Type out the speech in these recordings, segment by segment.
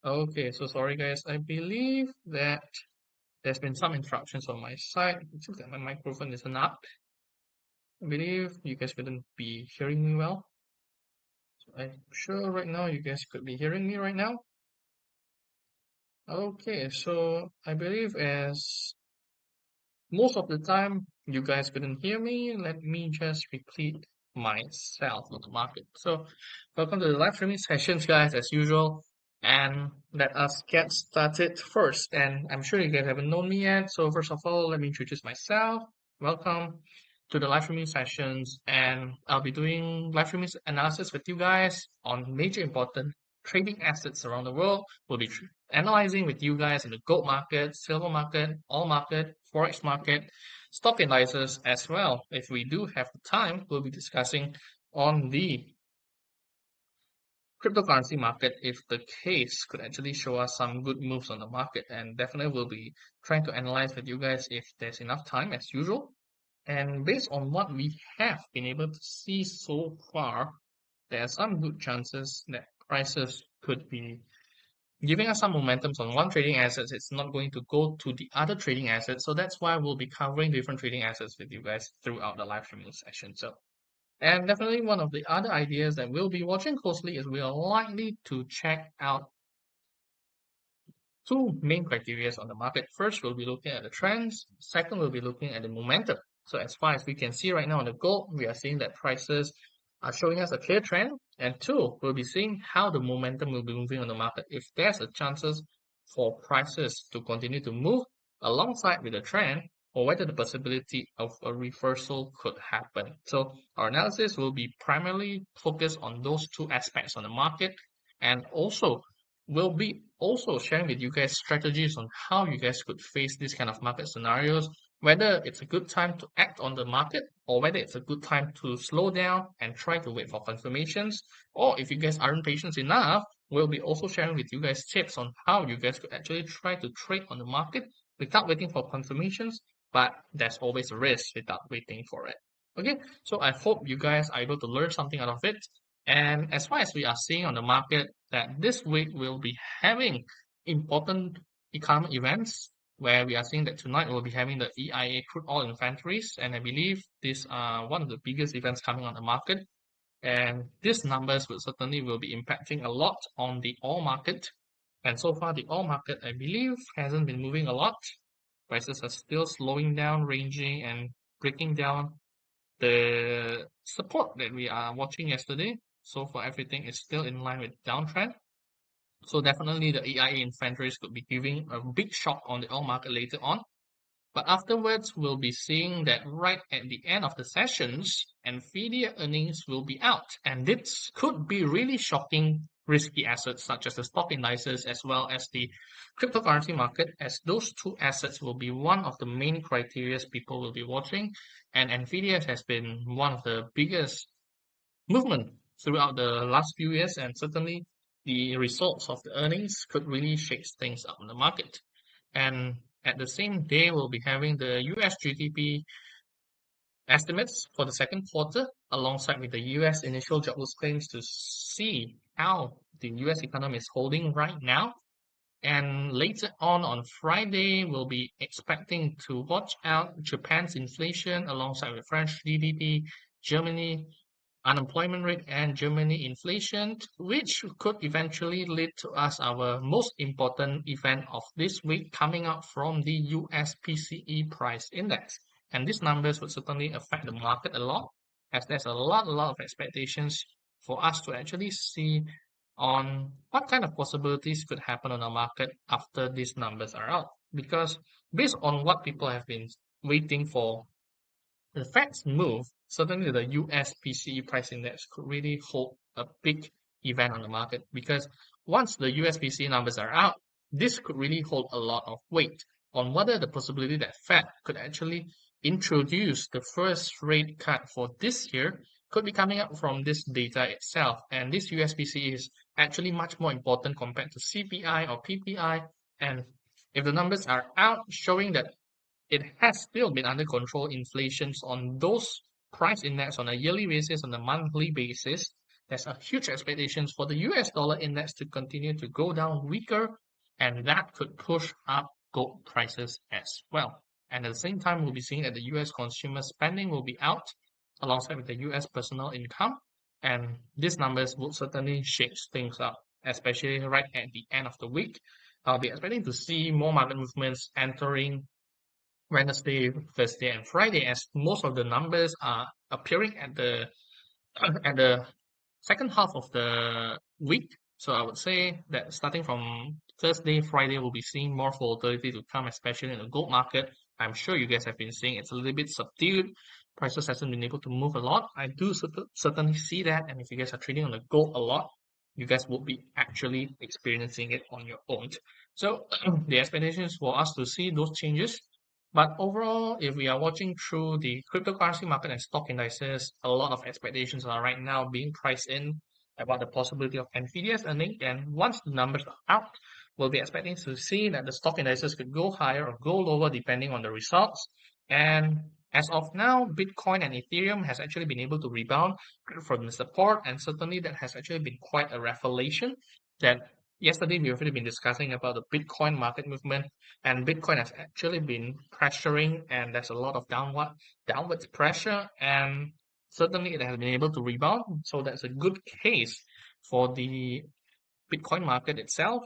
Okay, so sorry guys. I believe that there's been some interruptions on my side. It seems that my microphone isn't up. I believe you guys couldn't be hearing me well. So I'm sure right now you guys could be hearing me right now. Okay, so I believe as most of the time you guys couldn't hear me, let me just repeat myself on the market. So welcome to the live streaming sessions, guys, as usual. And let us get started first. And I'm sure you guys haven't known me yet. So first of all, let me introduce myself. Welcome to the live streaming sessions. And I'll be doing live streaming analysis with you guys on major important trading assets around the world. We'll be analyzing with you guys in the gold market, silver market, oil market, forex market, stock indices as well. If we do have the time, we'll be discussing on the cryptocurrency market if the case could actually show us some good moves on the market. And definitely we'll be trying to analyze with you guys if there's enough time as usual. And based on what we have been able to see so far, there are some good chances that prices could be giving us some momentum on one trading assets. It's not going to go to the other trading assets. So that's why we'll be covering different trading assets with you guys throughout the live streaming session. So, and definitely one of the other ideas that we'll be watching closely is we are likely to check out two main criteria on the market. First, we'll be looking at the trends. Second, we'll be looking at the momentum. So as far as we can see right now on the gold, we are seeing that prices are showing us a clear trend. And two, we'll be seeing how the momentum will be moving on the market. If there's a chances for prices to continue to move alongside with the trend, or whether the possibility of a reversal could happen. So our analysis will be primarily focused on those two aspects on the market, and also we'll be also sharing with you guys strategies on how you guys could face these kind of market scenarios, whether it's a good time to act on the market or whether it's a good time to slow down and try to wait for confirmations. Or if you guys aren't patient enough, we'll be also sharing with you guys tips on how you guys could actually try to trade on the market without waiting for confirmations, but there's always a risk without waiting for it. Okay, so I hope you guys are able to learn something out of it. And as far as we are seeing on the market, that this week we'll be having important economic events where we are seeing that tonight we'll be having the EIA crude oil inventories, and I believe these are one of the biggest events coming on the market. And these numbers will be impacting a lot on the oil market. And so far, the oil market, I believe, hasn't been moving a lot. Prices are still slowing down, ranging, and breaking down the support that we are watching yesterday. So far, everything is still in line with downtrend. So definitely the EIA inventories could be giving a big shock on the oil market later on. But afterwards, we'll be seeing that right at the end of the sessions, Nvidia earnings will be out. And this could be really shocking risky assets such as the stock indices as well as the cryptocurrency market, as those two assets will be one of the main criteria people will be watching. And Nvidia has been one of the biggest movement throughout the last few years, and certainly the results of the earnings could really shake things up in the market. And at the same day, we'll be having the US GDP estimates for the second quarter, alongside with the US initial jobless claims to see how the US economy is holding right now. And later on Friday, we'll be expecting to watch out Japan's inflation alongside with French GDP, Germany unemployment rate, and Germany inflation, which could eventually lead to us our most important event of this week coming out from the US PCE price index. And these numbers would certainly affect the market a lot, as there's a lot of expectations for us to actually see on what kind of possibilities could happen on the market after these numbers are out. Because based on what people have been waiting for the Fed's move, certainly the US PCE price index could really hold a big event on the market, because once the US PCE numbers are out, this could really hold a lot of weight on whether the possibility that Fed could actually introduce the first rate cut for this year could be coming up from this data itself. And this US PCE is actually much more important compared to CPI or PPI. And if the numbers are out showing that it has still been under control inflations on those price index on a yearly basis, on a monthly basis, there's a huge expectations for the US dollar index to continue to go down weaker, and that could push up gold prices as well. And at the same time, we'll be seeing that the US consumer spending will be out alongside with the US personal income, and these numbers will certainly shake things up, especially right at the end of the week. I'll be expecting to see more market movements entering Wednesday, Thursday, and Friday, as most of the numbers are appearing at the at the second half of the week. So I would say that starting from Thursday, Friday, we'll be seeing more volatility to come, especially in the gold market. I'm sure you guys have been seeing it's a little bit subdued. Prices hasn't been able to move a lot. I do certainly see that, and if you guys are trading on the gold a lot, you guys will be actually experiencing it on your own. So the expectation is for us to see those changes. But overall, if we are watching through the cryptocurrency market and stock indices, a lot of expectations are right now being priced in about the possibility of Nvidia's earning. And once the numbers are out, we'll be expecting to see that the stock indices could go higher or go lower depending on the results. And as of now, Bitcoin and Ethereum has actually been able to rebound from the support, and certainly that has actually been quite a revelation that yesterday we've already been discussing about the Bitcoin market movement, and Bitcoin has actually been pressuring, and there's a lot of downwards pressure, and certainly it has been able to rebound. So that's a good case for the Bitcoin market itself.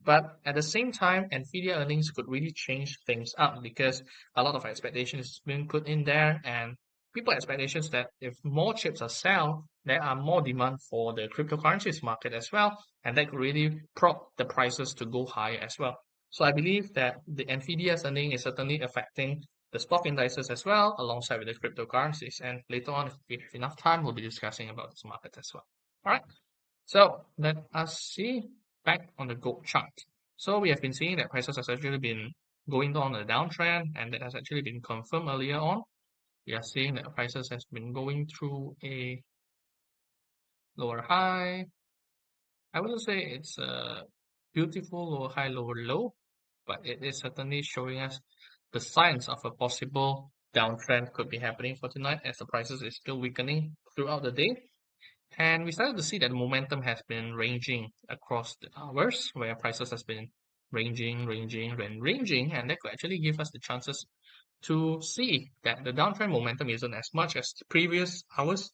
But at the same time, Nvidia earnings could really change things up because a lot of expectations is being put in there, and people expectations that if more chips are sold, there are more demand for the cryptocurrencies market as well, and that could really prop the prices to go higher as well. So I believe that the Nvidia's earning is certainly affecting the stock indices as well, alongside with the cryptocurrencies. And later on, if we have enough time, we'll be discussing about this market as well. All right. So let us see back on the gold chart. So we have been seeing that prices has actually been going on a downtrend, and that has actually been confirmed earlier on. We are seeing that prices has been going through a lower high. I wouldn't say it's a beautiful lower high, lower low, but it is certainly showing us the signs of a possible downtrend could be happening for tonight, as the prices is still weakening throughout the day. And we started to see that the momentum has been ranging across the hours, where prices has been ranging, and that could actually give us the chances to see that the downtrend momentum isn't as much as the previous hours,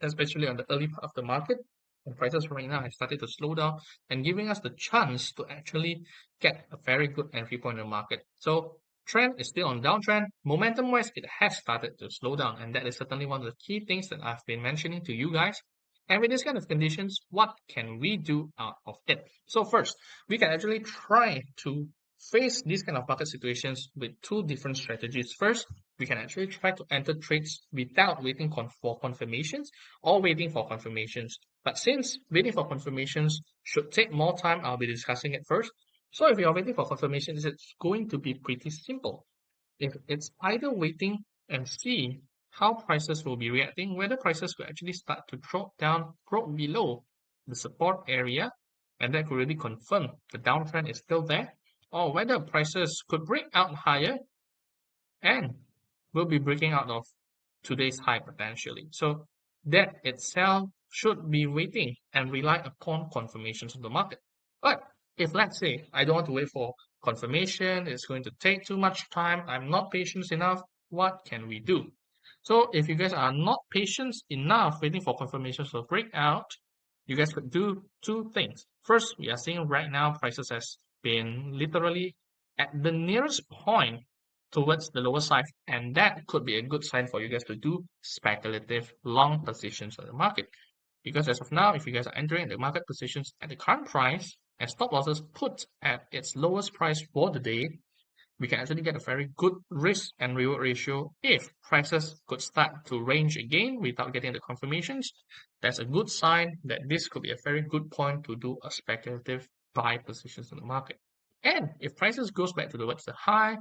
especially on the early part of the market. And prices right now have started to slow down and giving us the chance to actually get a very good entry point in the market. So trend is still on downtrend. Momentum wise, it has started to slow down, and that is certainly one of the key things that I've been mentioning to you guys. And with this kind of conditions, what can we do out of it? So first, we can actually try to face these kind of market situations with two different strategies. First, we can actually try to enter trades without waiting for confirmations or waiting for confirmations. But since waiting for confirmations should take more time, I'll be discussing it first. So if you're waiting for confirmations, it's going to be pretty simple. If it's either waiting and see how prices will be reacting, whether prices will actually start to drop below the support area, and that could really confirm the downtrend is still there, or whether prices could break out higher and will be breaking out of today's high potentially. So that itself should be waiting and rely upon confirmations of the market. But if let's say I don't want to wait for confirmation, it's going to take too much time, I'm not patient enough, what can we do? So if you guys are not patient enough waiting for confirmations to break out, you guys could do two things. First, we are seeing right now prices has been literally at the nearest point towards the lower side, and that could be a good sign for you guys to do speculative long positions on the market. Because as of now, if you guys are entering the market positions at the current price and stop losses put at its lowest price for the day, we can actually get a very good risk and reward ratio if prices could start to range again without getting the confirmations. That's a good sign that this could be a very good point to do a speculative buy positions in the market. And if prices goes back towards the high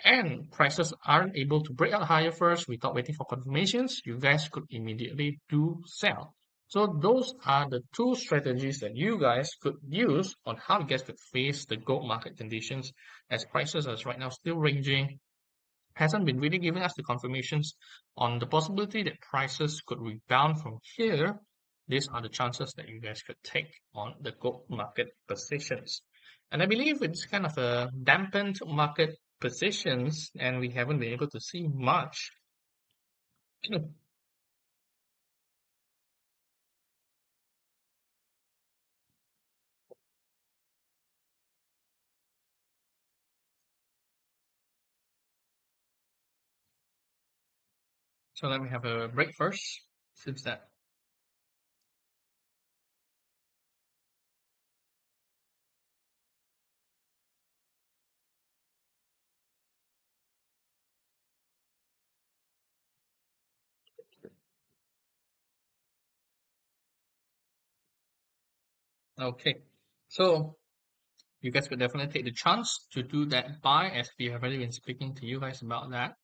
and prices aren't able to break out higher first without waiting for confirmations, you guys could immediately do sell. So those are the two strategies that you guys could use on how you guys could face the gold market conditions, as prices are right now still ranging, hasn't been really giving us the confirmations on the possibility that prices could rebound from here. these are the chances that you guys could take on the gold market positions. And I believe it's kind of a dampened market positions, and we haven't been able to see much. So let me have a break first, since that. Okay. So you guys could definitely take the chance to do that buy, as we have already been speaking to you guys about that,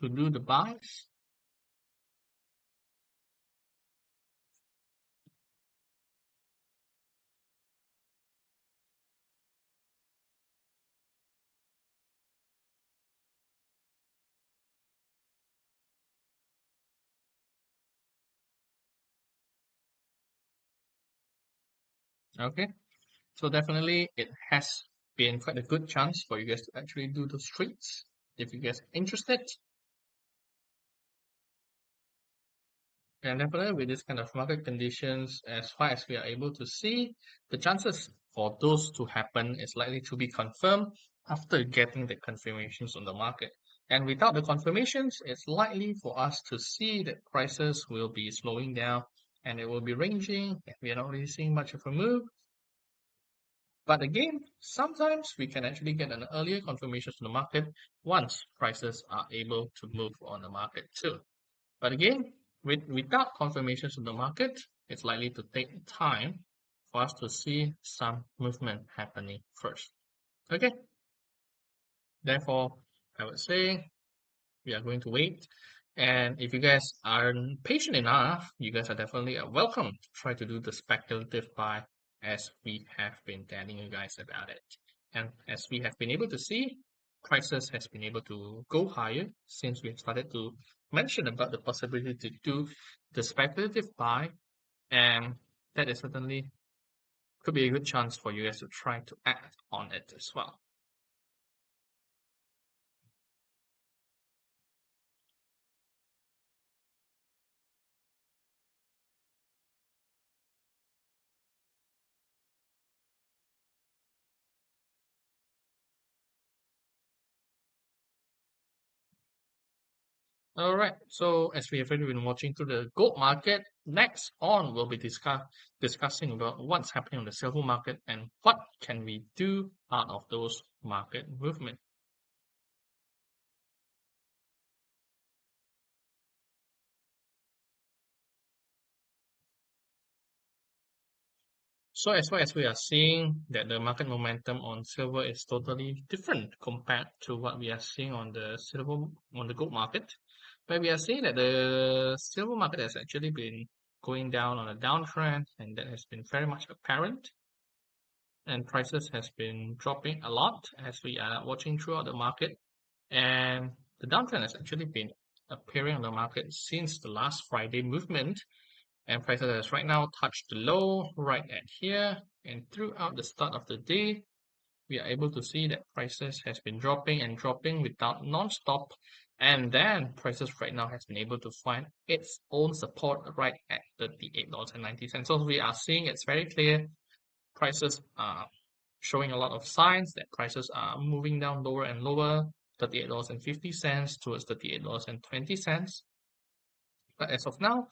to do the buys. Okay. So definitely it has been quite a good chance for you guys to actually do those trades. If you guys are interested, and definitely with this kind of market conditions, as far as we are able to see, the chances for those to happen is likely to be confirmed after getting the confirmations on the market. And without the confirmations, it's likely for us to see that prices will be slowing down and it will be ranging. And we are not really seeing much of a move. But again, sometimes we can actually get an earlier confirmation from the market once prices are able to move on the market too. But again, without confirmations from the market, it's likely to take time for us to see some movement happening first. Okay, therefore, I would say we are going to wait. And if you guys are patient enough, you guys are definitely welcome to try to do the speculative buy as we have been telling you guys about it. And as we have been able to see, prices has been able to go higher since we have started to mention about the possibility to do the speculative buy. And that is certainly could be a good chance for you guys to try to act on it as well. All right. So as we have already been watching through the gold market, next on we'll be discussing about what's happening on the silver market and what can we do out of those market movement. So as far as we are seeing that the market momentum on silver is totally different compared to what we are seeing on the gold market, where we are seeing that the silver market has actually been going down on a downtrend, and that has been very much apparent. And prices has been dropping a lot as we are watching throughout the market. And the downtrend has actually been appearing on the market since the last Friday movement. And prices has right now touched the low right at here. And throughout the start of the day, we are able to see that prices has been dropping and dropping without non-stop. And then prices right now has been able to find its own support right at $38.90. So we are seeing it's very clear prices are showing a lot of signs that prices are moving down lower and lower, $38.50 towards $38.20. But as of now,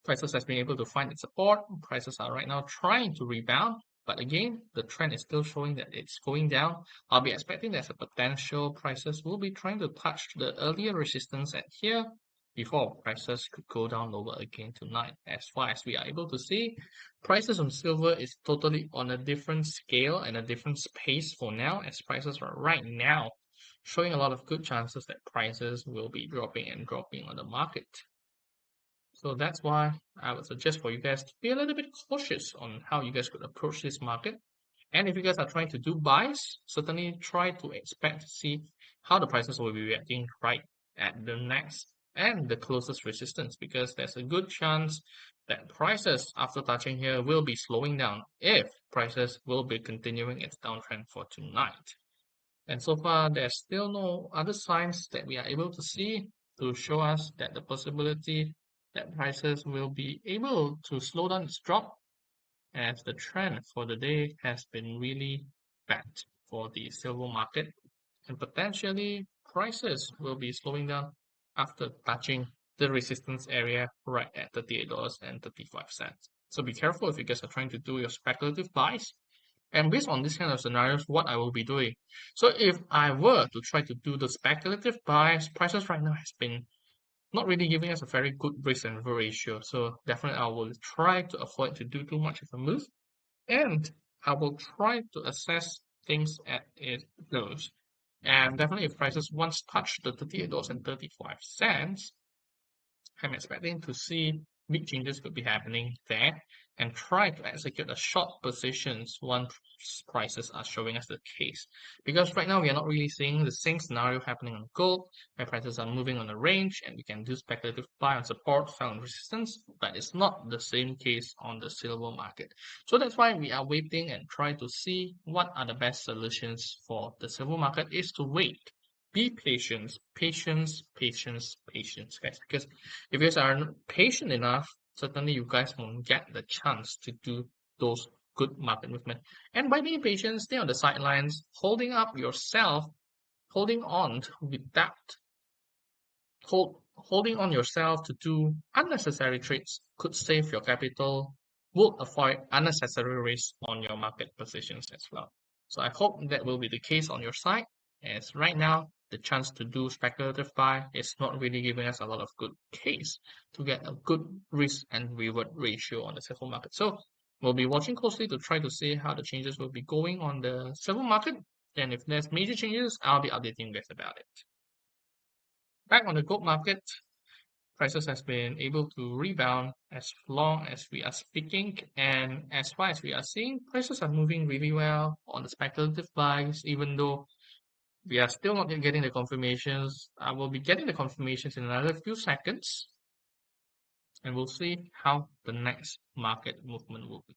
prices has been able to find its support. Prices are right now trying to rebound. But again, the trend is still showing that it's going down. I'll be expecting there's a potential prices will be trying to touch the earlier resistance at here before prices could go down lower again tonight. As far as we are able to see, prices on silver is totally on a different scale and a different pace for now, as prices are right now showing a lot of good chances that prices will be dropping and dropping on the market. So that's why I would suggest for you guys to be a little bit cautious on how you guys could approach this market. And if you guys are trying to do buys, certainly try to expect to see how the prices will be reacting right at the next and the closest resistance, because there's a good chance that prices after touching here will be slowing down if prices will be continuing its downtrend for tonight. And so far, there's still no other signs that we are able to see to show us that the possibility that prices will be able to slow down its drop, as the trend for the day has been really bad for the silver market, and potentially prices will be slowing down after touching the resistance area right at $38.35. So be careful if you guys are trying to do your speculative buys. And based on this kind of scenarios, what I will be doing. So if I were to try to do the speculative buys, prices right now has been not really giving us a very good risk and reward ratio. So definitely I will try to avoid to do too much of a move. And I will try to assess things at its close. And definitely if prices once touch the $38.35, I'm expecting to see big changes could be happening there and try to execute a short positions once prices are showing us the case. Because right now we are not really seeing the same scenario happening on gold, where prices are moving on a range and we can do speculative buy on support, sell on resistance, but it's not the same case on the silver market. So that's why we are waiting and try to see what are the best solutions for the silver market is to wait. Be patient, patience, patience, patience, guys. Because if you guys are patient enough, certainly you guys won't get the chance to do those good market movement. And by being patient, stay on the sidelines, holding up yourself, holding on without holding on yourself to do unnecessary trades could save your capital, would avoid unnecessary risk on your market positions as well. So I hope that will be the case on your side, as right now the chance to do speculative buy is not really giving us a lot of good case to get a good risk and reward ratio on the silver market. So we'll be watching closely to try to see how the changes will be going on the silver market. And if there's major changes, I'll be updating you guys about it. Back on the gold market, prices has been able to rebound as long as we are speaking, and as far as we are seeing, prices are moving really well on the speculative buys, even though we are still not yet getting the confirmations. I will be getting the confirmations in another few seconds, and we'll see how the next market movement will be.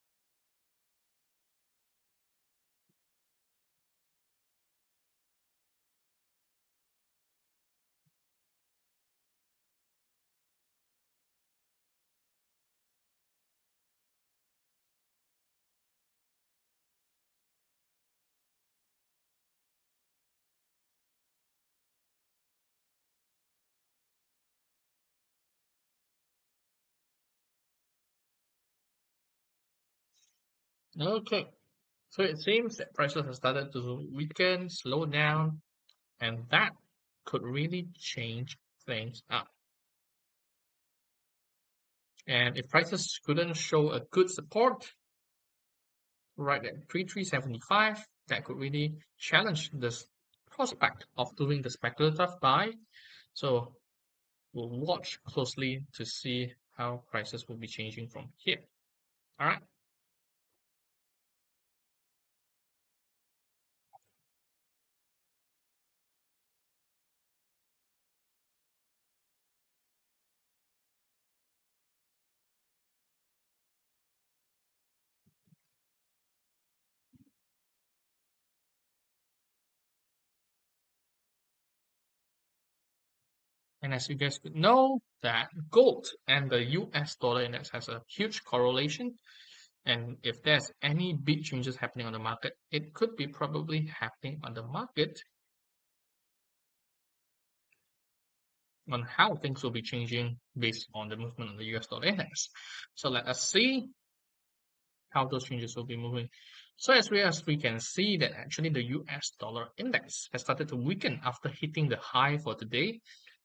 Okay, so it seems that prices have started to weaken, slow down, and that could really change things up. And if prices couldn't show a good support right at 3375, that could really challenge this prospect of doing the speculative buy. So we'll watch closely to see how prices will be changing from here. All right. And as you guys could know, that gold and the US dollar index has a huge correlation. And if there's any big changes happening on the market, it could be probably happening on the market on how things will be changing based on the movement of the US dollar index. So let us see how those changes will be moving. So as we can see that actually the US dollar index has started to weaken after hitting the high for today.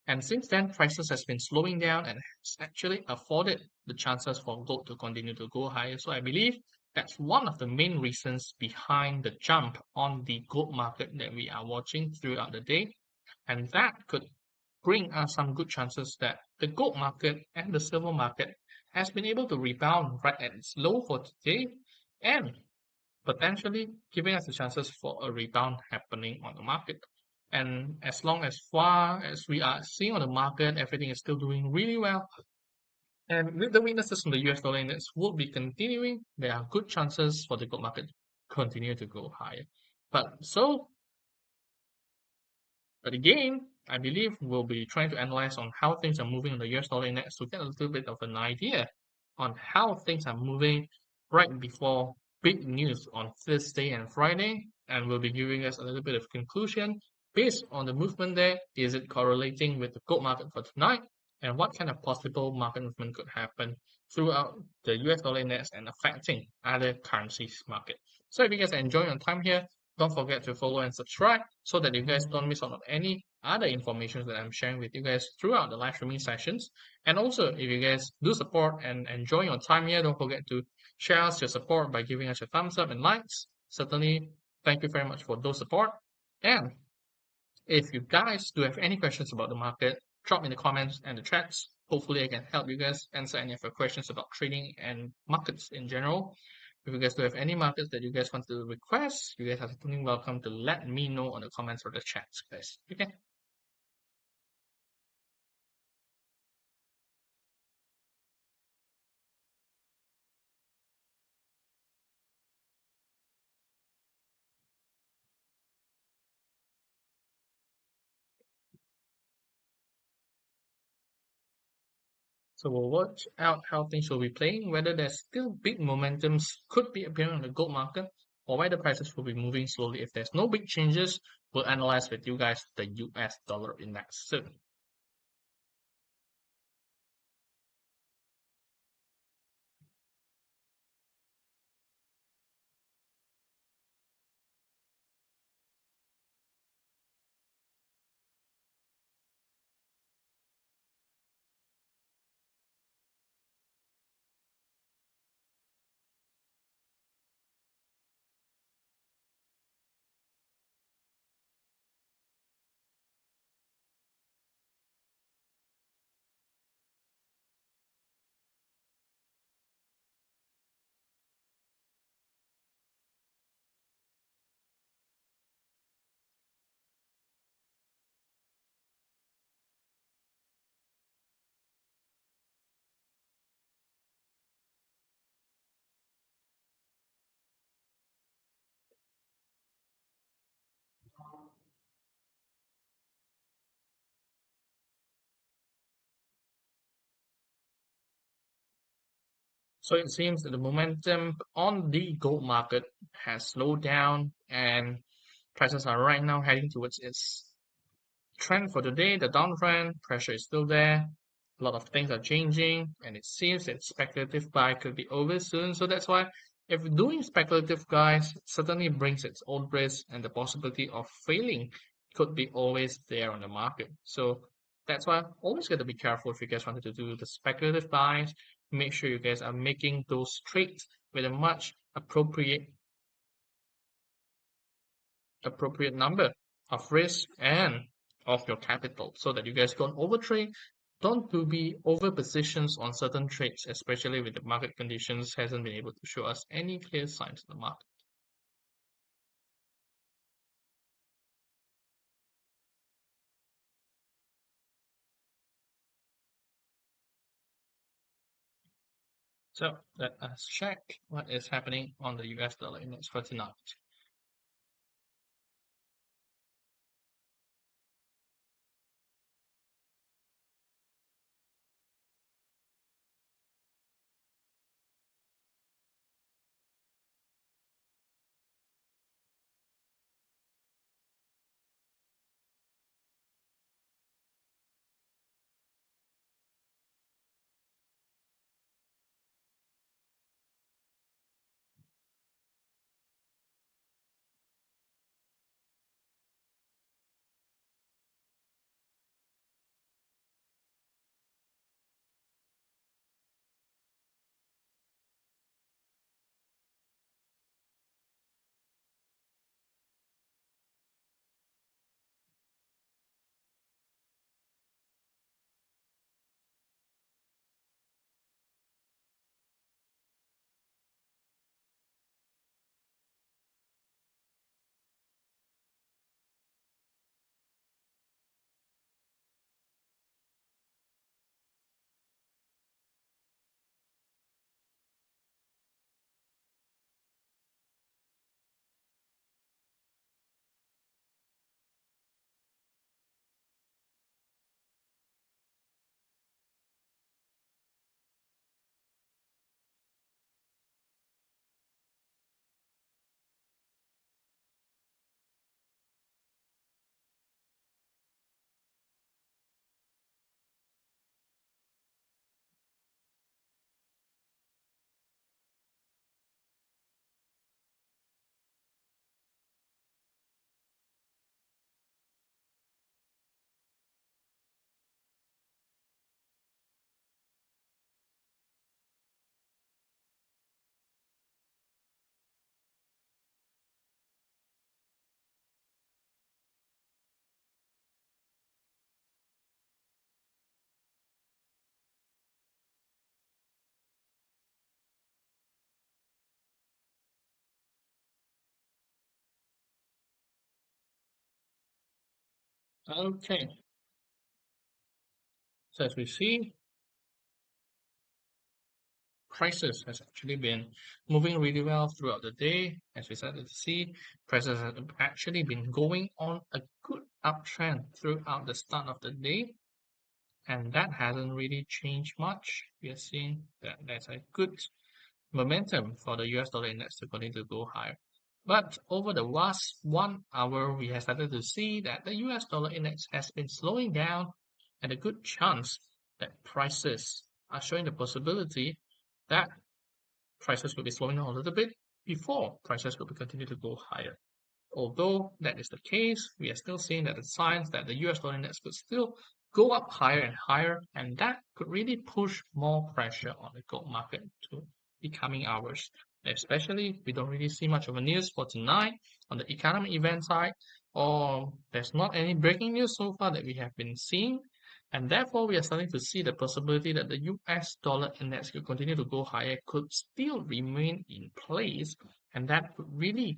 And since then, prices has been slowing down and has actually afforded the chances for gold to continue to go higher. So I believe that's one of the main reasons behind the jump on the gold market that we are watching throughout the day. And that could bring us some good chances that the gold market and the silver market has been able to rebound right at its low for today and potentially giving us the chances for a rebound happening on the market. And as long as far as we are seeing on the market, everything is still doing really well. And with the weaknesses from the US dollar index will be continuing, there are good chances for the gold market to continue to go higher. But again, I believe we'll be trying to analyze on how things are moving on the US dollar index to get a little bit of an idea on how things are moving right before big news on Thursday and Friday. And we'll be giving us a little bit of conclusion based on the movement there. Is it correlating with the gold market for tonight? And what kind of possible market movement could happen throughout the US dollar index and affecting other currencies market? So if you guys are enjoying your time here, don't forget to follow and subscribe so that you guys don't miss out on any other information that I'm sharing with you guys throughout the live streaming sessions. And also, if you guys do support and enjoy your time here, don't forget to share us your support by giving us your thumbs up and likes. Certainly, thank you very much for those support. And if you guys do have any questions about the market, drop in the comments and the chats. Hopefully, I can help you guys answer any of your questions about trading and markets in general. If you guys do have any markets that you guys want to request, you guys are certainly welcome to let me know on the comments or the chats, guys. Okay. So we'll watch out how things will be playing, whether there's still big momentums could be appearing on the gold market, or whether prices will be moving slowly. If there's no big changes, we'll analyze with you guys the US dollar index soon. So it seems that the momentum on the gold market has slowed down and prices are right now heading towards its trend for today, the downtrend, pressure is still there. A lot of things are changing, and it seems that speculative buy could be over soon. So that's why if doing speculative guys certainly brings its own risk, and the possibility of failing could be always there on the market. So that's why always got to be careful if you guys wanted to do the speculative buys. Make sure you guys are making those trades with a much appropriate number of risk and of your capital so that you guys don't overtrade, don't to be over positions on certain trades, especially with the market conditions hasn't been able to show us any clear signs in the market. So let us check what is happening on the US dollar index for tonight. Okay, so as we see, prices has actually been moving really well throughout the day. As we started to see, prices have actually been going on a good uptrend throughout the start of the day, and that hasn't really changed much. We are seeing that there's a good momentum for the US dollar index to continue to go higher. But over the last 1 hour, we have started to see that the US dollar index has been slowing down, and a good chance that prices are showing the possibility that prices will be slowing down a little bit before prices will be continue to go higher. Although that is the case, we are still seeing that the signs that the US dollar index could still go up higher and higher, and that could really push more pressure on the gold market to the coming hours. Especially, we don't really see much of a news for tonight on the economic event side, or there's not any breaking news so far that we have been seeing, and therefore we are starting to see the possibility that the US dollar index could continue to go higher, could still remain in place, and that could really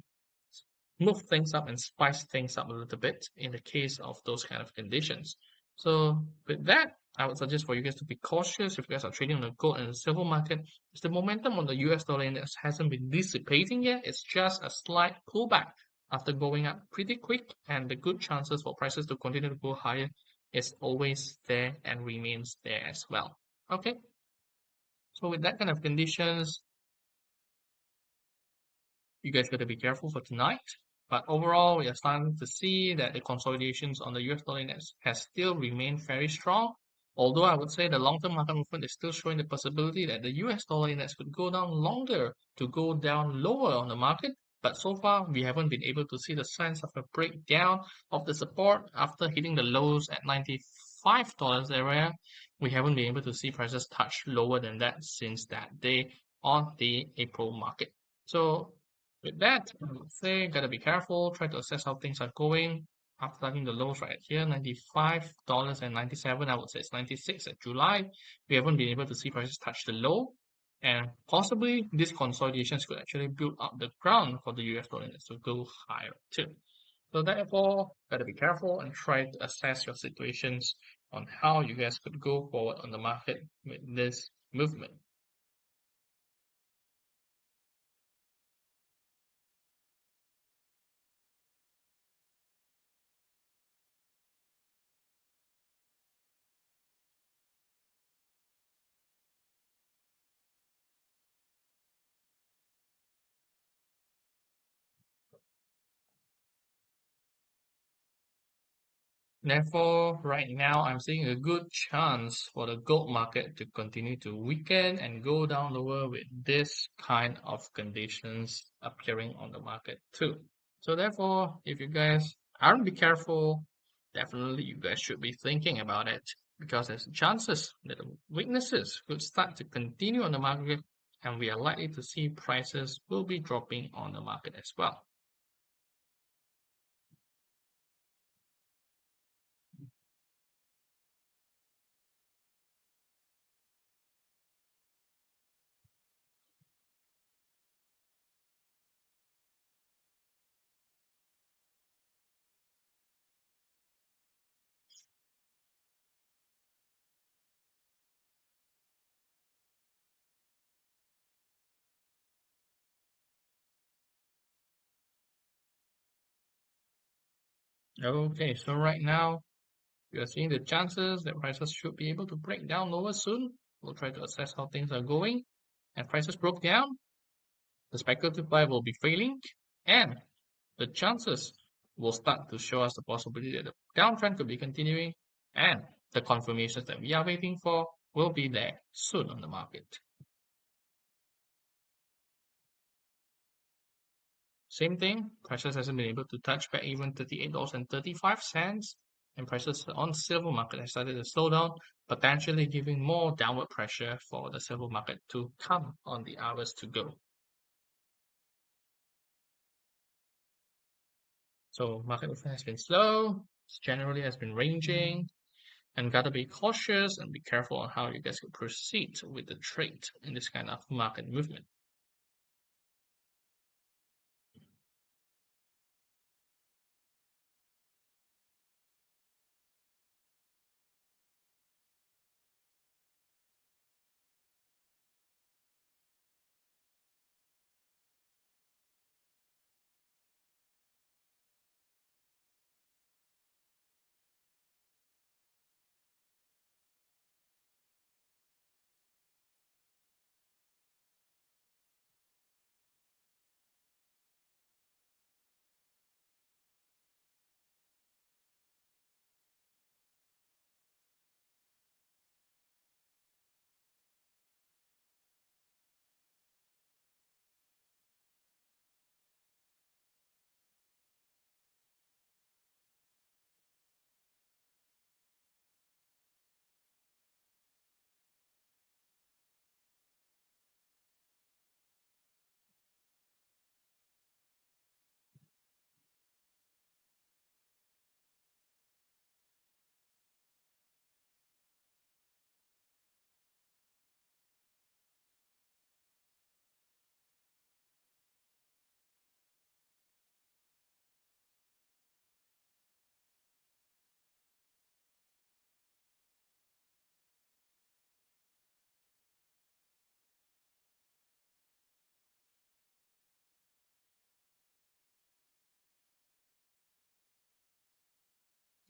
move things up and spice things up a little bit in the case of those kind of conditions. So with that, I would suggest for you guys to be cautious if you guys are trading on the gold and the silver market. Because the momentum on the US dollar index hasn't been dissipating yet. It's just a slight pullback after going up pretty quick, and the good chances for prices to continue to go higher is always there and remains there as well. Okay, so with that kind of conditions, you guys got to be careful for tonight. But overall, we are starting to see that the consolidations on the US dollar index has still remained very strong. Although I would say the long-term market movement is still showing the possibility that the US dollar index could go down longer to go down lower on the market. But so far, we haven't been able to see the signs of a breakdown of the support after hitting the lows at $95 area. We haven't been able to see prices touch lower than that since that day on the April market. So with that, I would say gotta be careful, try to assess how things are going. After hitting the lows right here, $95.97, I would say it's 96 at July. We haven't been able to see prices touch the low. And possibly these consolidations could actually build up the ground for the US dollar index to go higher too. So therefore, gotta be careful and try to assess your situations on how you guys could go forward on the market with this movement. Therefore, right now, I'm seeing a good chance for the gold market to continue to weaken and go down lower with this kind of conditions appearing on the market too. So therefore, if you guys aren't be careful, definitely you guys should be thinking about it because there's chances that the weaknesses could start to continue on the market and we are likely to see prices will be dropping on the market as well. Okay, so right now we are seeing the chances that prices should be able to break down lower soon. We'll try to assess how things are going. And prices broke down, the speculative buy will be failing, and the chances will start to show us the possibility that the downtrend could be continuing, and the confirmations that we are waiting for will be there soon on the market. Same thing, prices hasn't been able to touch back even $38.35, and prices on silver market has started to slow down, potentially giving more downward pressure for the silver market to come on the hours to go. So market movement has been slow, generally has been ranging, and gotta be cautious and be careful on how you guys can proceed with the trade in this kind of market movement.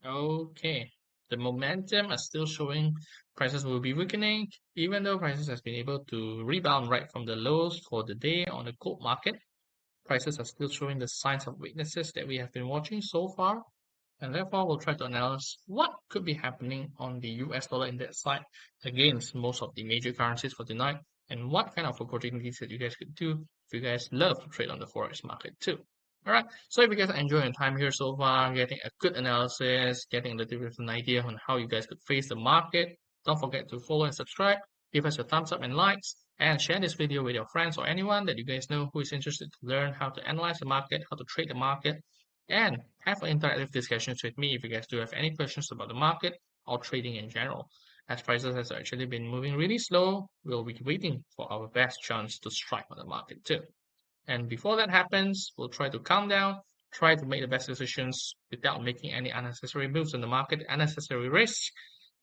Okay, the momentum is still showing prices will be weakening, even though prices has been able to rebound right from the lows for the day on the gold market. Prices are still showing the signs of weaknesses that we have been watching so far, and therefore we'll try to analyze what could be happening on the US dollar index side against most of the major currencies for tonight, and what kind of opportunities that you guys could do if you guys love to trade on the forex market too. Alright, so if you guys are enjoying your time here so far, getting a good analysis, getting a little bit of an idea on how you guys could face the market, don't forget to follow and subscribe, give us your thumbs up and likes, and share this video with your friends or anyone that you guys know who is interested to learn how to analyze the market, how to trade the market, and have an interactive discussions with me if you guys do have any questions about the market or trading in general. As prices has actually been moving really slow, we'll be waiting for our best chance to strike on the market too. And before that happens, we'll try to calm down, try to make the best decisions without making any unnecessary moves in the market, unnecessary risks.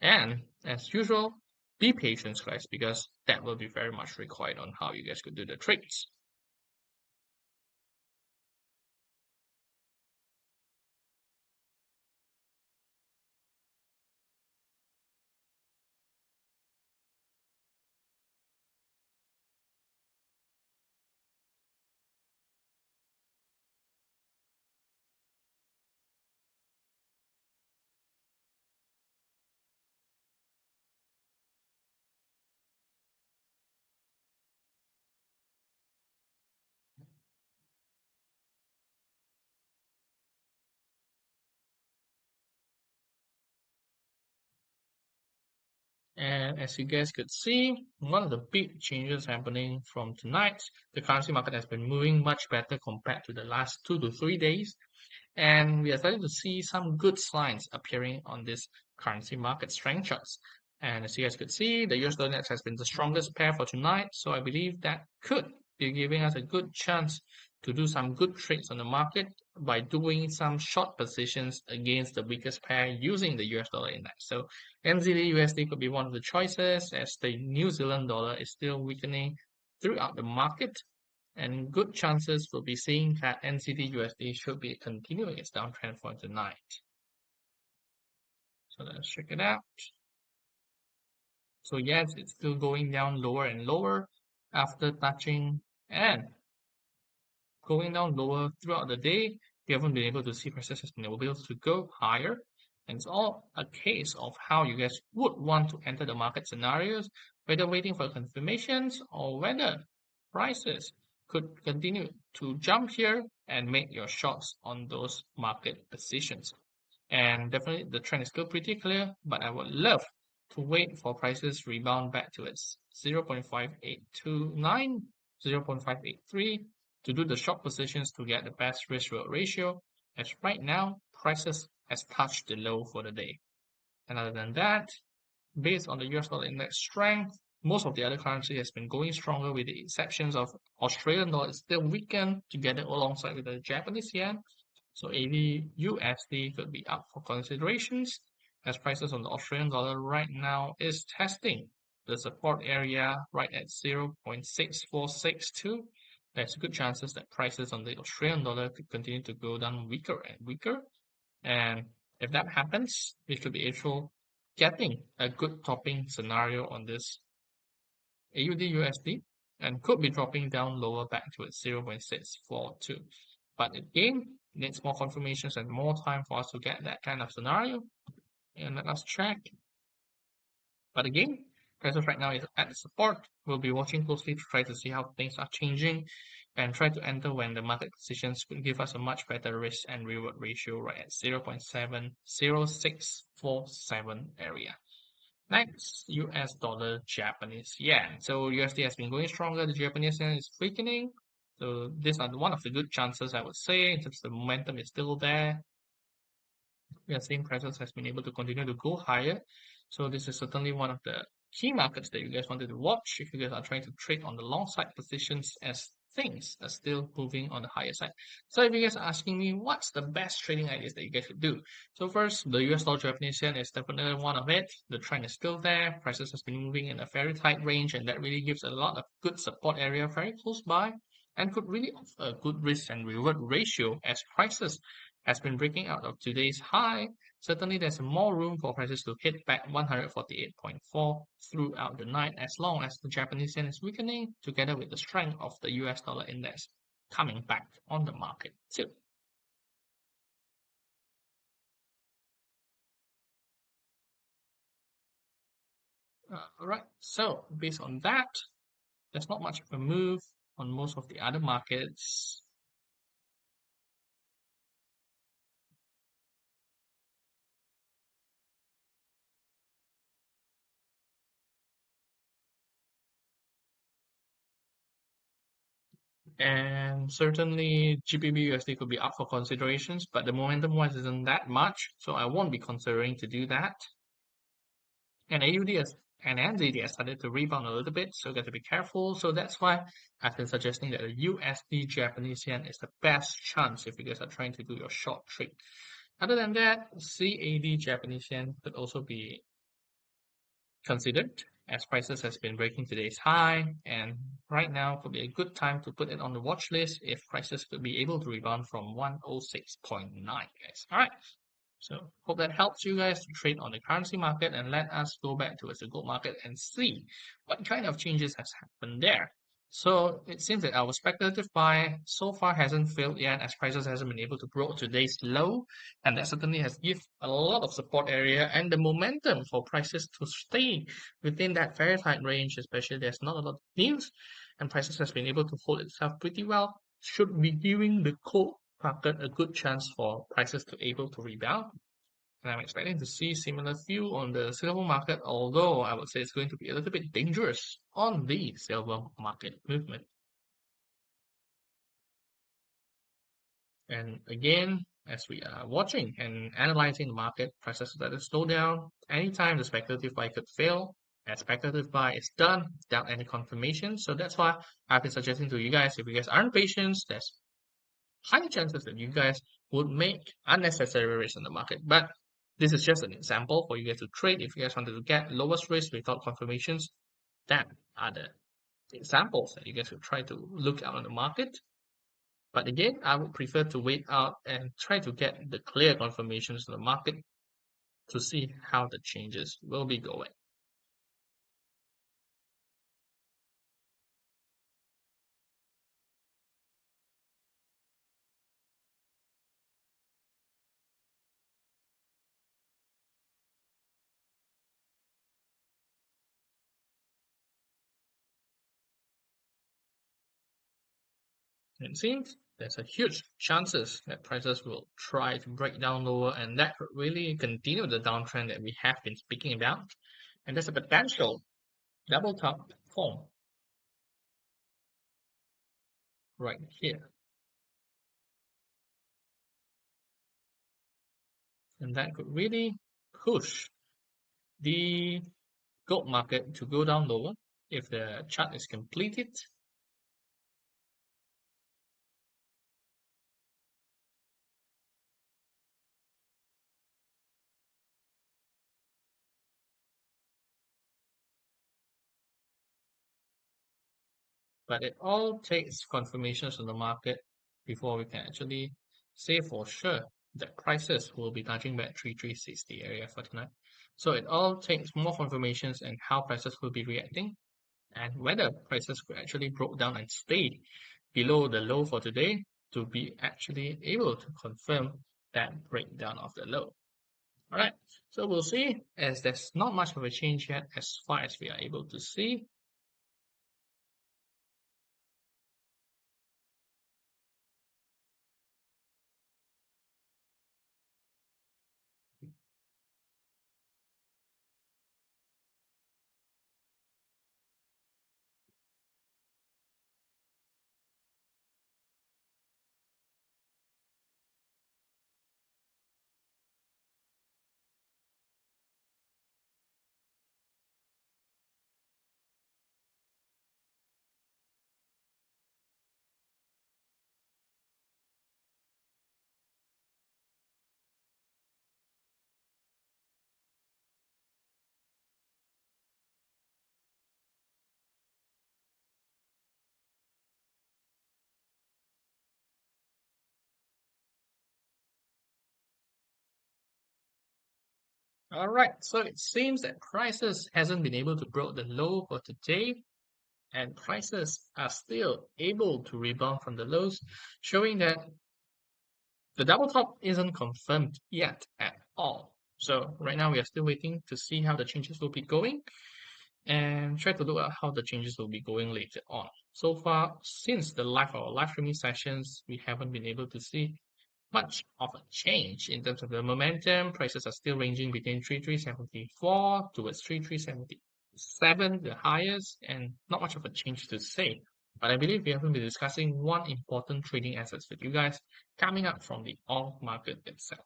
And as usual, be patient, guys, because that will be very much required on how you guys could do the trades. And as you guys could see, one of the big changes happening from tonight, the currency market has been moving much better compared to the last 2 to 3 days. And we are starting to see some good signs appearing on this currency market strength charts. And as you guys could see, the US dollar index has been the strongest pair for tonight. So I believe that could be giving us a good chance to do some good trades on the market by doing some short positions against the weakest pair using the US dollar index. So NZD USD could be one of the choices as the New Zealand dollar is still weakening throughout the market, and good chances will be seeing that NZD USD should be continuing its downtrend for tonight. So let's check it out. So yes, it's still going down lower and lower after touching and going down lower throughout the day. We haven't been able to see prices has been able to go higher. And it's all a case of how you guys would want to enter the market scenarios, whether waiting for confirmations or whether prices could continue to jump here and make your shots on those market positions. And definitely the trend is still pretty clear, but I would love to wait for prices rebound back to its 0.5829, 0.583 to do the short positions to get the best risk reward ratio, as right now prices has touched the low for the day. And other than that, based on the US dollar index strength, most of the other currency has been going stronger with the exceptions of Australian dollar is still weakened together alongside with the Japanese yen. So AUUSD could be up for considerations as prices on the Australian dollar right now is testing the support area right at 0.6462. There's good chances that prices on the Australian dollar could continue to go down weaker and weaker. And if that happens, we should be able getting a good topping scenario on this AUD USD and could be dropping down lower back to its 0.642. But again, needs more confirmations and more time for us to get that kind of scenario. And let us check. But again, prices right now is at the support. We'll be watching closely to try to see how things are changing and try to enter when the market positions could give us a much better risk and reward ratio right at 0.70647 area. Next, US dollar, Japanese yen. So USD has been going stronger. The Japanese yen is weakening. So these are one of the good chances I would say in terms of the momentum is still there. We are seeing prices has been able to continue to go higher. So this is certainly one of the key markets that you guys wanted to watch if you guys are trying to trade on the long side positions as things are still moving on the higher side. So if you guys are asking me what's the best trading ideas that you guys should do. So first, the US dollar Japanese yen is definitely one of it. The trend is still there. Prices has been moving in a very tight range and that really gives a lot of good support area very close by and could really offer a good risk and reward ratio as prices has been breaking out of today's high, certainly there's more room for prices to hit back 148.4 throughout the night as long as the Japanese yen is weakening together with the strength of the US dollar index coming back on the market too. Alright, so based on that, there's not much of a move on most of the other markets. And certainly GBP USD could be up for considerations, but the momentum wise isn't that much, so I won't be considering to do that. And AUD has, and NZD has started to rebound a little bit, so got to be careful. So that's why I've been suggesting that the USD Japanese yen is the best chance if you guys are trying to do your short trade. Other than that, CAD Japanese yen could also be considered as prices has been breaking today's high, and right now could be a good time to put it on the watch list if prices could be able to rebound from 106.9, guys. All right. So hope that helps you guys to trade on the currency market, and let us go back towards the gold market and see what kind of changes has happened there. So it seems that our speculative buy so far hasn't failed yet as prices hasn't been able to grow today's low, and that certainly has given a lot of support area and the momentum for prices to stay within that very tight range, especially there's not a lot of news and prices has been able to hold itself pretty well, should be giving the gold market a good chance for prices to able to rebound. And I'm expecting to see similar view on the silver market, although I would say it's going to be a little bit dangerous on the silver market movement. And again, as we are watching and analyzing the market, prices that is slow down. Anytime the speculative buy could fail, and speculative buy is done without any confirmation. So that's why I've been suggesting to you guys, if you guys aren't patient, there's high chances that you guys would make unnecessary risk in the market. But this is just an example for you guys to trade. If you guys wanted to get lowest risk without confirmations, that are the examples that you guys should try to look out on the market. But again, I would prefer to wait out and try to get the clear confirmations in the market to see how the changes will be going. It seems there's a huge chances that prices will try to break down lower, and that could really continue the downtrend that we have been speaking about. And there's a potential double top form right here. And that could really push the gold market to go down lower if the chart is completed. But it all takes confirmations on the market before we can actually say for sure that prices will be touching back 3360 area for tonight. So it all takes more confirmations and how prices will be reacting and whether prices will actually broke down and stay below the low for today to be actually able to confirm that breakdown of the low. All right, so we'll see as there's not much of a change yet as far as we are able to see. All right, so it seems that prices hasn't been able to break the low for today, and prices are still able to rebound from the lows, showing that the double top isn't confirmed yet at all. So right now we are still waiting to see how the changes will be going and try to look at how the changes will be going later on. So far, since the live streaming sessions, we haven't been able to see much of a change in terms of the momentum. Prices are still ranging between 3374 towards 3377, the highest, and not much of a change to say. But I believe we haven't been discussing one important trading assets with you guys coming up from the oil market itself.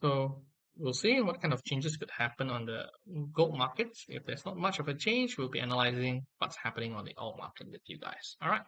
So we'll see what kind of changes could happen on the gold markets. If there's not much of a change, we'll be analyzing what's happening on the oil market with you guys. All right.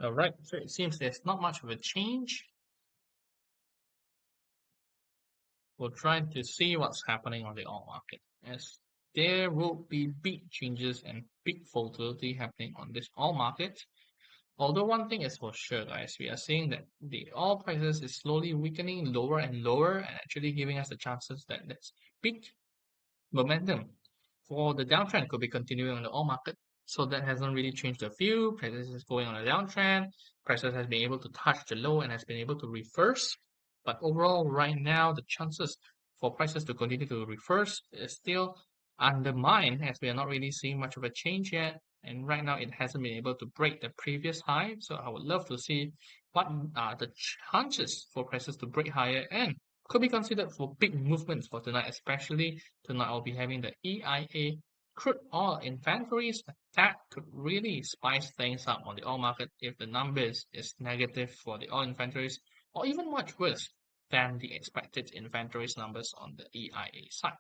All right. So it seems there's not much of a change. We'll try to see what's happening on the oil market, as there will be big changes and big volatility happening on this oil market. Although one thing is for sure, guys, we are seeing that the oil prices is slowly weakening lower and lower, and actually giving us the chances that this big momentum for the downtrend could be continuing on the oil market. So that hasn't really changed the view. Prices is going on a downtrend. Prices has been able to touch the low and has been able to reverse. But overall, right now, the chances for prices to continue to reverse is still undermined, as we are not really seeing much of a change yet. And right now, it hasn't been able to break the previous high. So I would love to see what are the chances for prices to break higher and could be considered for big movements for tonight, especially tonight I'll be having the EIA crude oil inventories. That could really spice things up on the oil market if the numbers is negative for the oil inventories, or even much worse than the expected inventories numbers on the EIA side.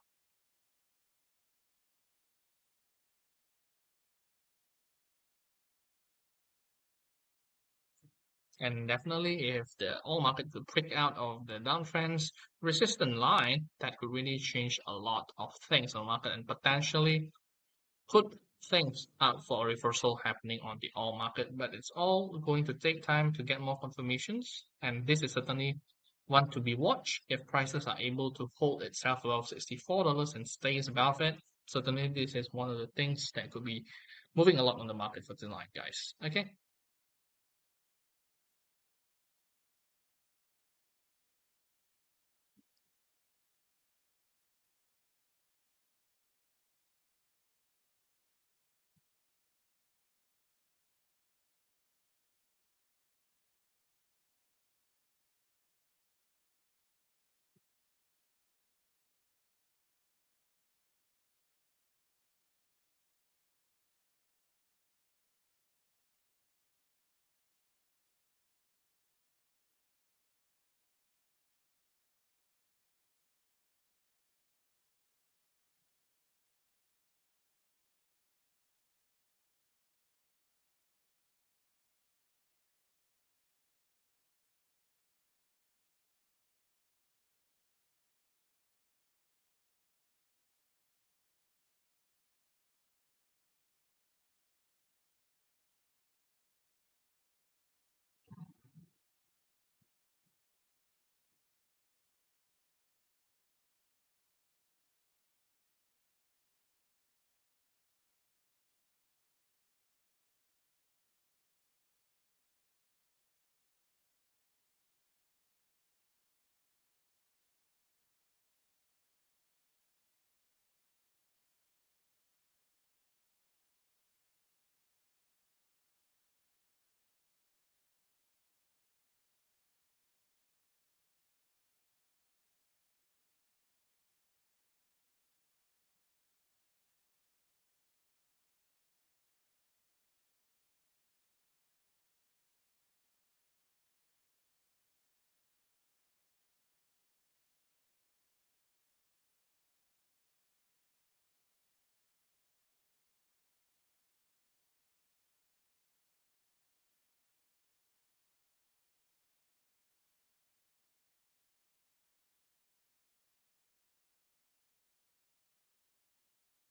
And definitely, if the oil market could break out of the downtrends resistant line, that could really change a lot of things on the market and potentially put things out for a reversal happening on the oil market, but it's all going to take time to get more confirmations. And this is certainly one to be watched if prices are able to hold itself above $64 and stays above it. Certainly, this is one of the things that could be moving a lot on the market for tonight, guys. Okay.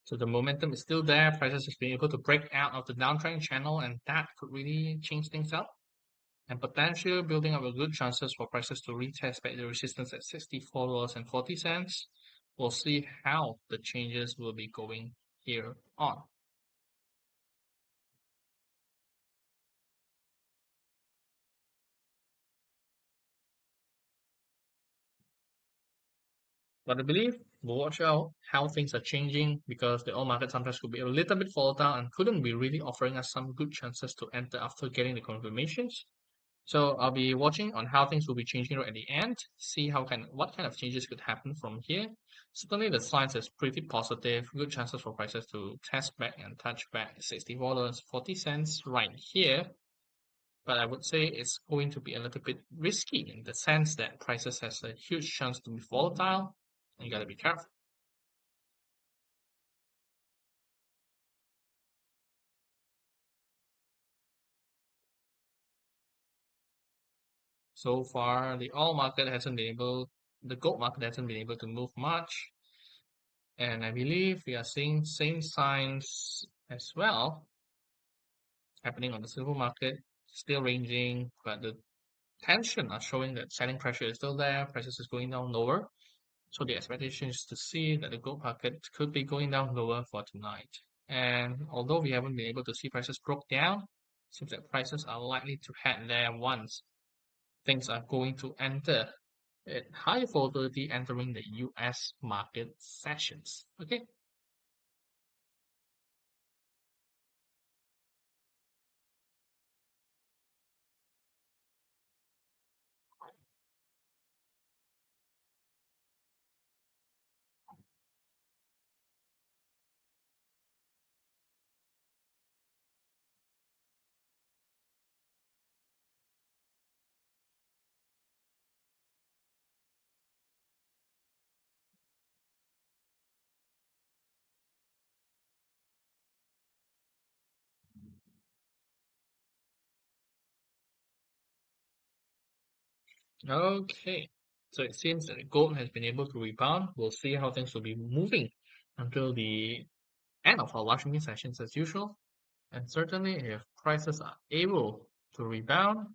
So the momentum is still there. Prices has been able to break out of the downtrend channel, and that could really change things up. And potentially building up a good chances for prices to retest back the resistance at $64.40. We'll see how the changes will be going here on. But I believe we'll watch out how things are changing because the oil market sometimes could be a little bit volatile and couldn't be really offering us some good chances to enter after getting the confirmations. So I'll be watching on how things will be changing right at the end, see what kind of changes could happen from here. Certainly the signs is pretty positive, good chances for prices to test back and touch back $64.40 right here. But I would say it's going to be a little bit risky in the sense that prices has a huge chance to be volatile. And you gotta be careful. So far, the gold market hasn't been able to move much. And I believe we are seeing same signs as well happening on the silver market, still ranging, but the tension are showing that selling pressure is still there, prices is going down lower. So the expectation is to see that the gold market could be going down lower for tonight. And although we haven't been able to see prices broke down, seems that prices are likely to head there once things are going to enter at high volatility entering the US market sessions. Okay. Okay. So it seems that gold has been able to rebound. We'll see how things will be moving until the end of our Washington sessions as usual. And certainly if prices are able to rebound,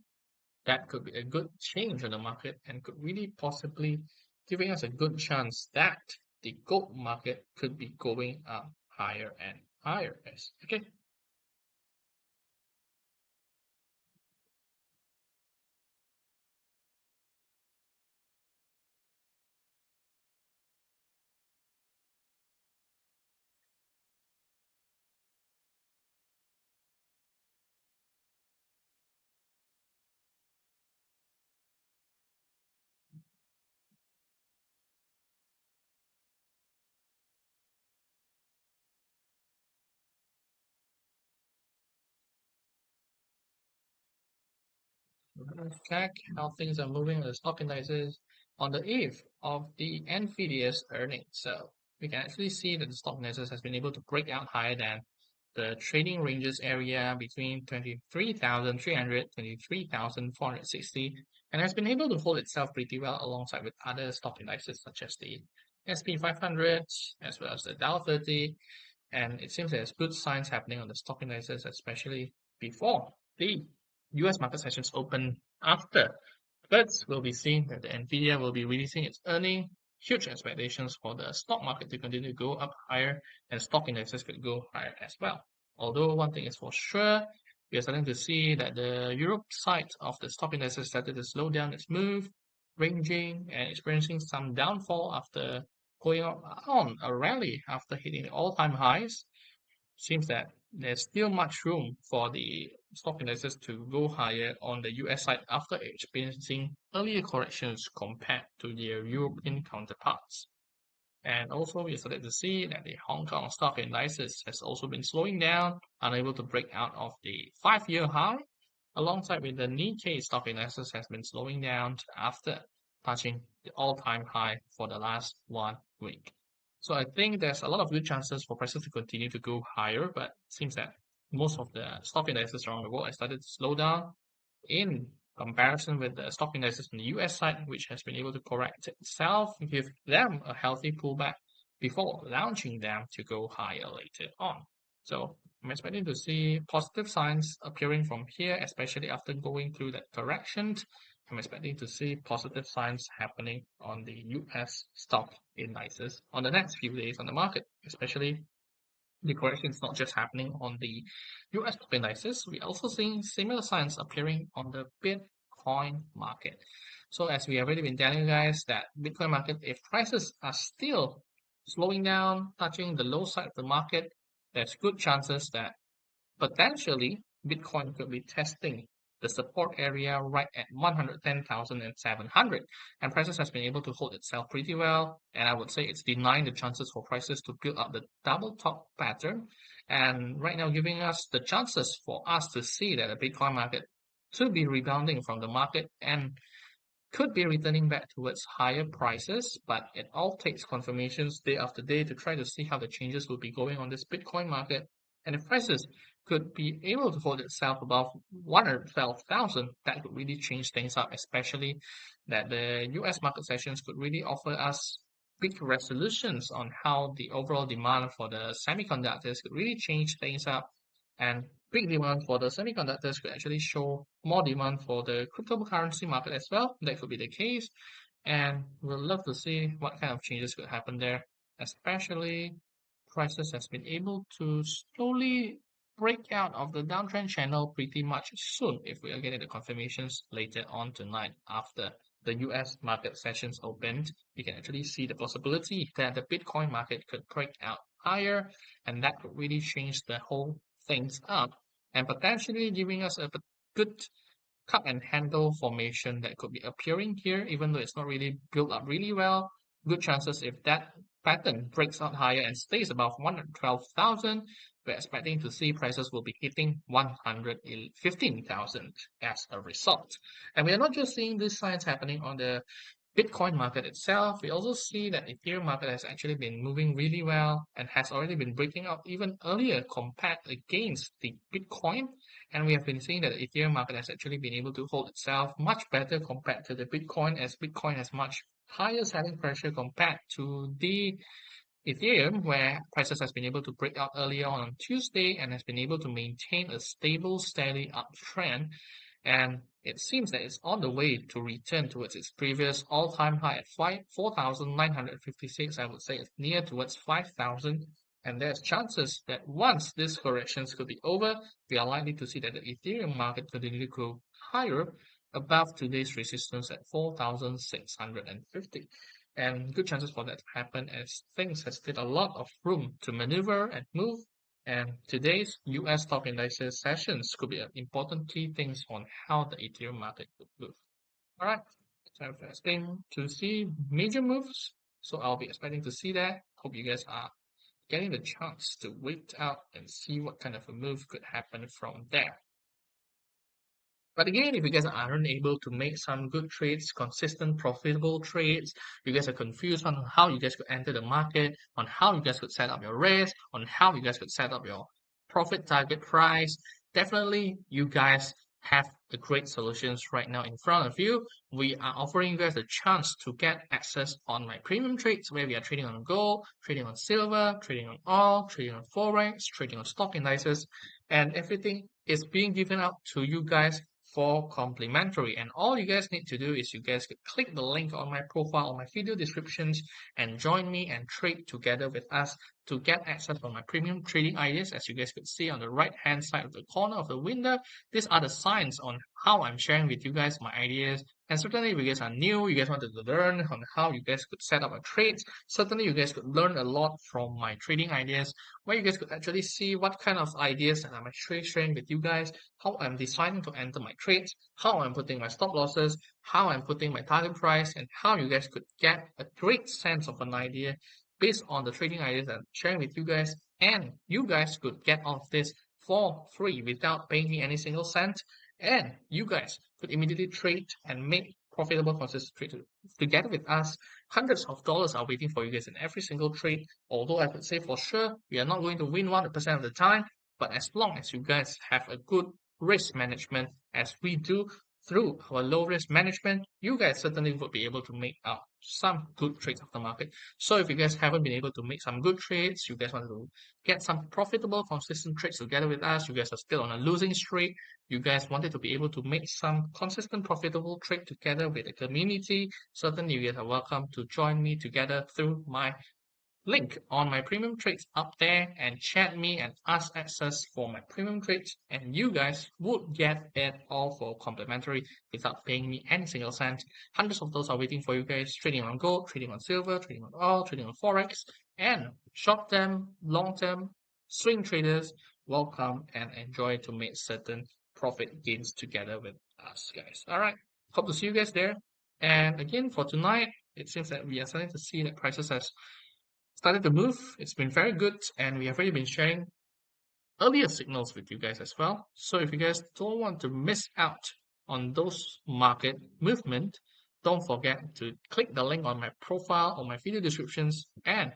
that could be a good change in the market and could really possibly giving us a good chance that the gold market could be going up higher and higher. Yes. Okay. Let's check how things are moving on the stock indices on the eve of the Nvidia's earnings. So we can actually see that the stock indices has been able to break out higher than the trading ranges area between 23,300, 23,460, and has been able to hold itself pretty well alongside with other stock indices such as the SP 500 as well as the Dow 30. And it seems there's good signs happening on the stock indices, especially before the US market sessions open after. But we'll be seeing that the Nvidia will be releasing its earning. Huge expectations for the stock market to continue to go up higher and stock indexes could go higher as well. Although one thing is for sure, we are starting to see that the Europe side of the stock indexes started to slow down its move, ranging and experiencing some downfall after going on a rally after hitting the all-time highs. Seems that there's still much room for the stock indexes to go higher on the US side after experiencing earlier corrections compared to their European counterparts. And also, we started to see that the Hong Kong stock indices has also been slowing down, unable to break out of the 5-year high, alongside with the Nikkei stock indices has been slowing down after touching the all-time high for the last 1 week. So I think there's a lot of good chances for prices to continue to go higher, but it seems that most of the stock indices around the world have started to slow down in comparison with the stock indices on the US side, which has been able to correct itself, give them a healthy pullback. before launching them to go higher later on. So I'm expecting to see positive signs appearing from here, especially after going through that correction. I'm expecting to see positive signs happening on the US stock indices on the next few days on the market, especially the correction is not just happening on the US stock indices. We're also seeing similar signs appearing on the Bitcoin market. So as we have already been telling you guys that Bitcoin market, if prices are still slowing down, touching the low side of the market, there's good chances that potentially Bitcoin could be testing the support area right at 110,700, and prices has been able to hold itself pretty well, and I would say it's denying the chances for prices to build up the double top pattern, and right now giving us the chances for us to see that the Bitcoin market to be rebounding from the market and could be returning back towards higher prices, but it all takes confirmations day after day to try to see how the changes will be going on this Bitcoin market. And if prices could be able to hold itself above 112,000, that could really change things up, especially that the US market sessions could really offer us big resolutions on how the overall demand for the semiconductors could really change things up. And big demand for the semiconductors could actually show more demand for the cryptocurrency market as well. That could be the case. And we'll love to see what kind of changes could happen there, especially prices has been able to slowly break out of the downtrend channel pretty much soon if we are getting the confirmations later on tonight after the US market sessions opened. You can actually see the possibility that the Bitcoin market could break out higher, and that could really change the whole things up and potentially giving us a good cup and handle formation that could be appearing here, even though it's not really built up really well. Good chances if that pattern breaks out higher and stays above 112,000, we're expecting to see prices will be hitting 115,000 as a result. And we are not just seeing these signs happening on the Bitcoin market itself, we also see that Ethereum market has actually been moving really well and has already been breaking out even earlier compared against the Bitcoin. And we have been seeing that the Ethereum market has actually been able to hold itself much better compared to the Bitcoin, as Bitcoin has much higher selling pressure compared to the Ethereum, where prices has been able to break out earlier on Tuesday and has been able to maintain a stable, steady uptrend. And it seems that it's on the way to return towards its previous all-time high at 4,956. I would say it's near towards 5,000. And there's chances that once these corrections could be over, we are likely to see that the Ethereum market continue to go higher above today's resistance at 4,650. And good chances for that to happen as things has still a lot of room to maneuver and move. And today's US stock indices sessions could be an important key things on how the Ethereum market could move. All right, so I'm expecting to see major moves. So I'll be expecting to see that. Hope you guys are getting the chance to wait out and see what kind of a move could happen from there. But again, if you guys aren't able to make some good trades, consistent, profitable trades, you guys are confused on how you guys could enter the market, on how you guys could set up your risk, on how you guys could set up your profit target price, definitely you guys have the great solutions right now in front of you. We are offering you guys a chance to get access on my premium trades where we are trading on gold, trading on silver, trading on oil, trading on Forex, trading on stock indices, and everything is being given out to you guys for complimentary. And all you guys need to do is you guys could click the link on my profile on my video descriptions and join me and trade together with us to get access on my premium trading ideas. As you guys could see on the right hand side of the corner of the window, these are the signs on how I'm sharing with you guys my ideas. And certainly if you guys are new, you guys wanted to learn on how you guys could set up a trade, certainly you guys could learn a lot from my trading ideas, where you guys could actually see what kind of ideas that I'm actually sharing with you guys, how I'm deciding to enter my trades, how I'm putting my stop losses, how I'm putting my target price, and how you guys could get a great sense of an idea based on the trading ideas that I'm sharing with you guys. And you guys could get all of this for free without paying me any single cent. And you guys could immediately trade and make profitable consistent trades together with us. Hundreds of dollars are waiting for you guys in every single trade. Although I could say for sure we are not going to win 100% of the time, but as long as you guys have a good risk management as we do through our low risk management, you guys certainly would be able to make out some good trades of the market. So if you guys haven't been able to make some good trades, you guys want to get some profitable, consistent trades together with us, you guys are still on a losing streak, you guys wanted to be able to make some consistent, profitable trade together with the community, certainly you guys are welcome to join me together through my link on my premium trades up there and chat me and ask access for my premium trades, and you guys would get it all for complimentary without paying me any single cent. Hundreds of those are waiting for you guys, trading on gold, trading on silver, trading on oil, trading on forex, and short term, long term swing traders welcome and enjoy to make certain profit gains together with us, guys. All right, hope to see you guys there. And again, for tonight, it seems that we are starting to see that prices has started to move. It's been very good, and we have already been sharing earlier signals with you guys as well. So if you guys don't want to miss out on those market movement, don't forget to click the link on my profile or my video descriptions and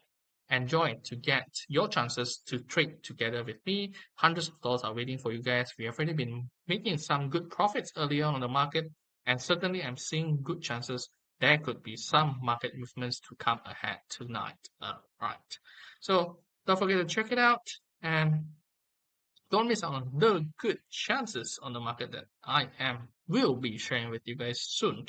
enjoy to get your chances to trade together with me. Hundreds of dollars are waiting for you guys. We have already been making some good profits earlier on the market, and certainly I'm seeing good chances there could be some market movements to come ahead tonight. Right. So don't forget to check it out and don't miss out on the good chances on the market that will be sharing with you guys soon.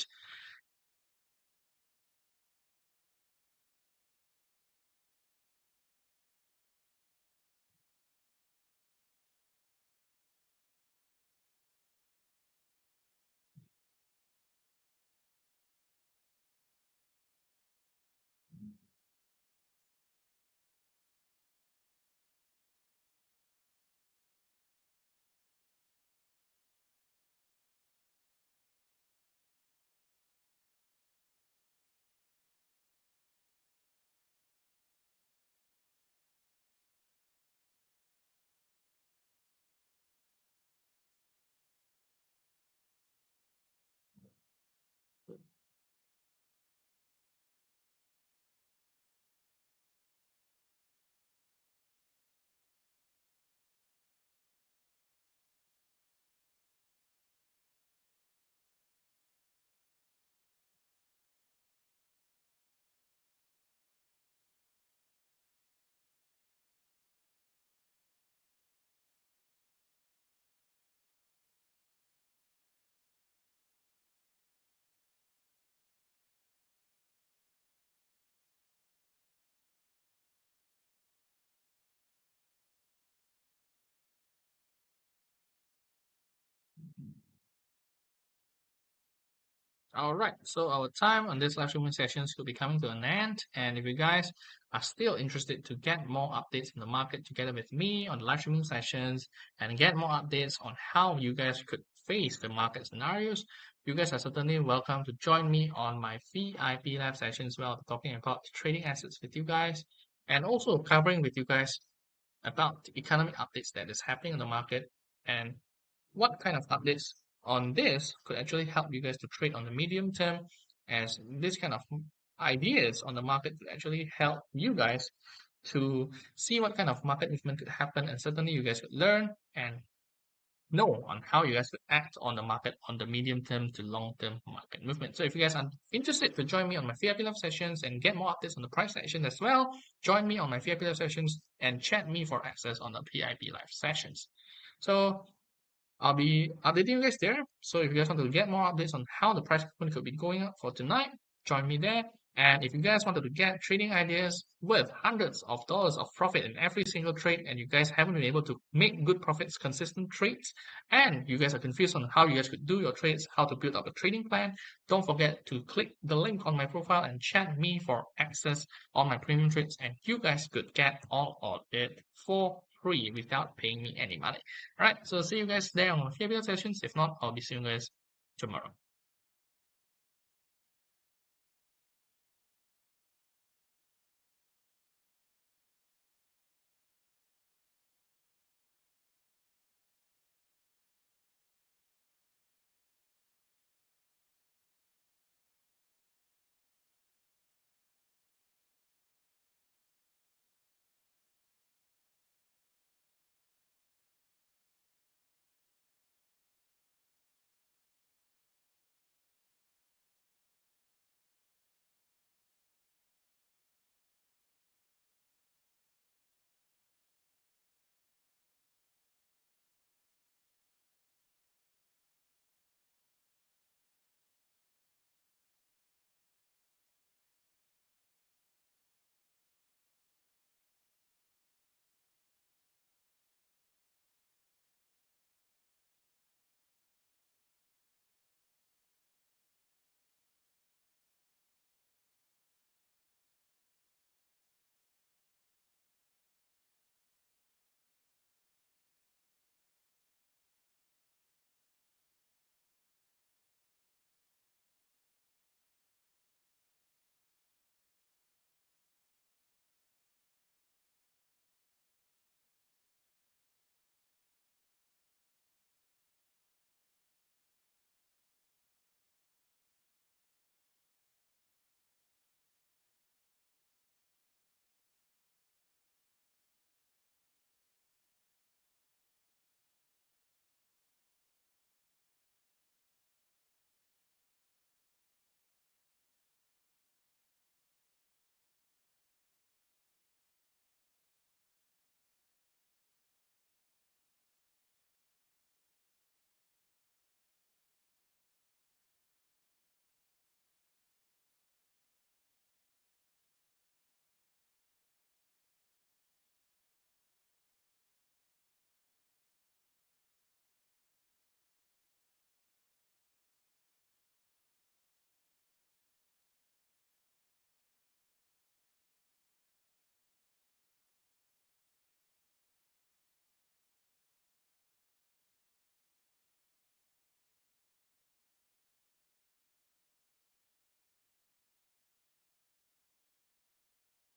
All right, so our time on this live streaming sessions will be coming to an end. And if you guys are still interested to get more updates in the market together with me on the live streaming sessions and get more updates on how you guys could face the market scenarios, you guys are certainly welcome to join me on my VIP live sessions while talking about trading assets with you guys and also covering with you guys about the economic updates that is happening in the market and what kind of updates on this could actually help you guys to trade on the medium term, as this kind of ideas on the market could actually help you guys to see what kind of market movement could happen, and certainly you guys could learn and know on how you guys could act on the market on the medium term to long term market movement. So if you guys are interested to join me on my VIP live sessions and get more updates on the price action as well, join me on my VIP live sessions and chat me for access on the VIP live sessions. So I'll be updating you guys there. So if you guys want to get more updates on how the price movement could be going up for tonight, join me there. And if you guys wanted to get trading ideas with hundreds of dollars of profit in every single trade, and you guys haven't been able to make good profits, consistent trades, and you guys are confused on how you guys could do your trades, how to build up a trading plan, don't forget to click the link on my profile and chat me for access on my premium trades, and you guys could get all of it for free without paying me any money. All right, so see you guys there on the video sessions. If not, I'll be seeing you guys tomorrow.